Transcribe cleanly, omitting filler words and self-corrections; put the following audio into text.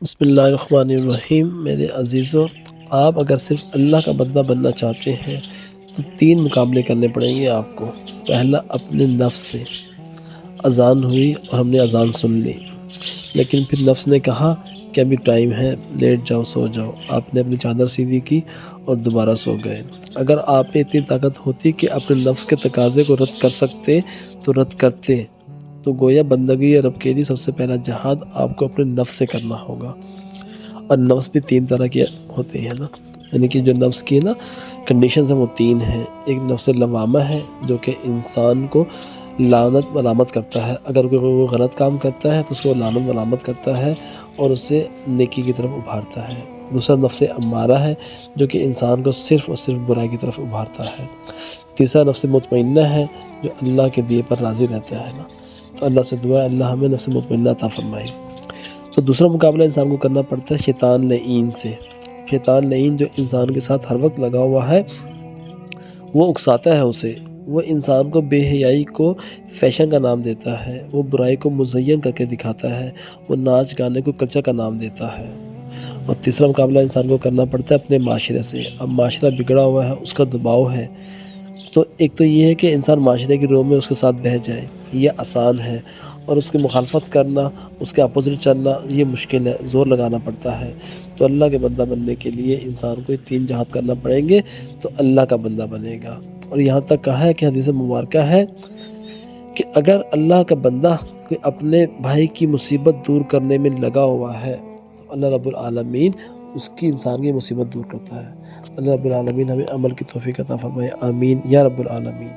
بسم اللہ الرحمن الرحیم۔ میرے عزیزوں، آپ اگر صرف اللہ کا بندہ بننا چاہتے ہیں تو 3 مقابلے کرنے پڑیں گے آپ کو۔ پہلا، اپنے نفس سے۔ اذان ہوئی اور ہم نے اذان سن لی، لیکن پھر نفس نے کہا کہ ابھی ٹائم ہے، لیٹ جاؤ، سو جاؤ۔ آپ نے اپنی چادر سیدھی کی اور دوبارہ سو گئے۔ اگر آپ میں اتنی طاقت ہوتی کہ اپنے نفس کے تقاضے کو رد کر سکتے تو رد کرتے، تو گویا بندگی رب کے لیے سب سے پہلا جہاد آپ کو اپنے نفس سے کرنا ہوگا۔ اور نفس بھی 3 طرح کے ہوتے ہیں نا، یعنی کہ جو نفس کی نا کنڈیشنز ہیں وہ 3 ہیں۔ ایک نفس لوامہ ہے جو کہ انسان کو لعنت ملامت کرتا ہے، اگر کوئی غلط کام کرتا ہے تو اس کو لعنت ملامت کرتا ہے اور اسے نیکی کی طرف ابھارتا ہے۔ دوسرا نفس امارہ ہے جو کہ انسان کو صرف اور صرف برائی کی طرف ابھارتا ہے۔ تیسرا نفس مطمئنہ ہے جو اللہ کے دیے پر راضی رہتا ہے نا۔ تو اللہ سے دعا ہے اللہ ہمیں نفس مطمئنہ عطا فرمائے۔ تو دوسرا مقابلہ انسان کو کرنا پڑتا ہے شیطان لعین سے۔ شیطان لعین جو انسان کے ساتھ ہر وقت لگا ہوا ہے، وہ اکساتا ہے اسے، وہ انسان کو بے حیائی کو فیشن کا نام دیتا ہے، وہ برائی کو مزین کر کے دکھاتا ہے، وہ ناچ گانے کو کلچر کا نام دیتا ہے۔ اور تیسرا مقابلہ انسان کو کرنا پڑتا ہے اپنے معاشرے سے۔ اب معاشرہ بگڑا ہوا ہے، اس کا دباؤ ہے، تو ایک تو یہ ہے کہ انسان معاشرے کی رو میں اس کے ساتھ بہہ جائے، یہ آسان ہے، اور اس کی مخالفت کرنا، اس کے اپوزٹ چلنا، یہ مشکل ہے، زور لگانا پڑتا ہے۔ تو اللہ کے بندہ بننے کے لیے انسان کو یہ 3 جہاد کرنا پڑیں گے تو اللہ کا بندہ بنے گا۔ اور یہاں تک کہا ہے کہ حدیث مبارکہ ہے کہ اگر اللہ کا بندہ کوئی اپنے بھائی کی مصیبت دور کرنے میں لگا ہوا ہے تو اللہ رب العالمین اس کی انسان کی مصیبت دور کرتا ہے۔ اللہ رب العالمین ہمیں عمل کی توفیق عطا فرمائے، آمین یا رب العالمین۔